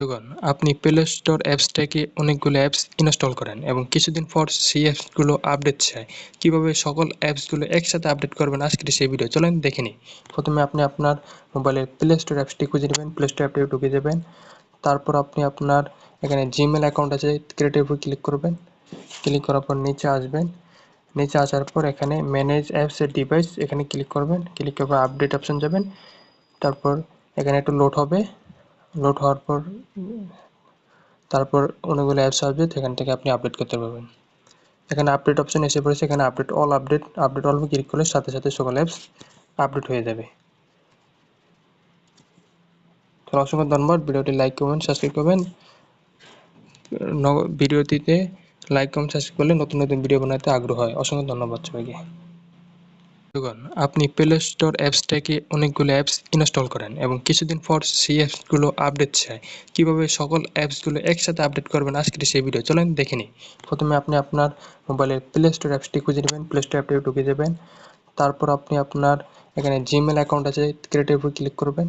বন্ধুগণ, আপনি play store apps থেকে অনেকগুলো অ্যাপস ইনস্টল করেন এবং কিছুদিন পর সেই অ্যাপসগুলো আপডেট চায়। কীভাবে সকল অ্যাপসগুলো একসাথে আপডেট করবেন আজকের সেই ভিডিও চলেন দেখে নিই। প্রথমে আপনি আপনার মোবাইলের প্লে স্টোর অ্যাপসটি খুঁজে নেবেন, প্লে স্টোর অ্যাপটি ঢুকে যাবেন। তারপর আপনি আপনার এখানে জিমেল অ্যাকাউন্ট আছে, ক্রিয়েটের উপর ক্লিক করবেন। ক্লিক করার পর নিচে আসবেন। নিচে আসার পর এখানে ম্যানেজ অ্যাপস এর ডিভাইস এখানে ক্লিক করবেন। ক্লিক করার পর আপডেট অপশন যাবেন। তারপর এখানে একটু লোড হবে। লোড হওয়ার পর তারপর অনেকগুলো অ্যাপস আসবে, সেখান থেকে আপনি আপডেট করতে পারবেন। এখানে আপডেট অপশন এসে পড়েছে, এখানে আপডেট অল ক্লিক করলে সাথে সাথে সকল অ্যাপস আপডেট হয়ে যাবে। তো অসংখ্য ধন্যবাদ। ভিডিওটি লাইক করবেন, সাবস্ক্রাইব করবেন। ভিডিওটিতে লাইক কমেন্ট সাবস্ক্রাইব করলে নতুন নতুন ভিডিও বানাতে আগ্রহ হয়। অসংখ্য ধন্যবাদ সবাইকে। বন্ধুগণ, আপনি প্লে স্টোর অ্যাপস থেকে অনেকগুলো অ্যাপস ইনস্টল করেন এবং কিছুদিন পর সেই অ্যাপসগুলো আপডেট চায়। কীভাবে সকল অ্যাপসগুলো একসাথে আপডেট করবেন আজকের সেই ভিডিও চলেন দেখে নিই। প্রথমে আপনি আপনার মোবাইলের প্লে স্টোর অ্যাপসটি খুঁজে নেবেন, প্লে স্টোর অ্যাপটি ঢুকে যাবেন। তারপর আপনি আপনার এখানে জিমেল অ্যাকাউন্ট আছে, ক্রিয়েটের উপর ক্লিক করবেন।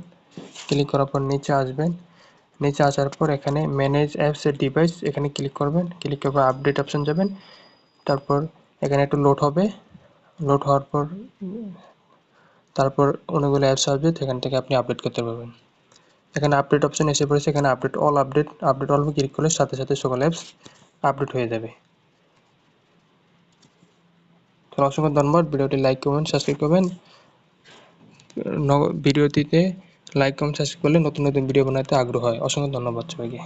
ক্লিক করার পর নিচে আসবেন। নিচে আসার পর এখানে ম্যানেজ অ্যাপস এর ডিভাইস এখানে ক্লিক করবেন। ক্লিক করার পর আপডেট অপশন যাবেন। তারপর এখানে একটু লোড হবে। লোড হওয়ার পর তারপর অনেকগুলো অ্যাপস আসবে, সেখান থেকে আপনি আপডেট করতে পারবেন। এখানে আপডেট অপশন এসে পড়েছে, এখানে আপডেট অল ক্লিক করলে সাথে সাথে সকল অ্যাপস আপডেট হয়ে যাবে। তো অসংখ্য ধন্যবাদ। ভিডিওটি লাইক করবেন, সাবস্ক্রাইব করবেন। ভিডিওটিতে লাইক কমেন্ট সাবস্ক্রাইব করলে নতুন নতুন ভিডিও বানাতে আগ্রহ হয়। অসংখ্য ধন্যবাদ সবাইকে।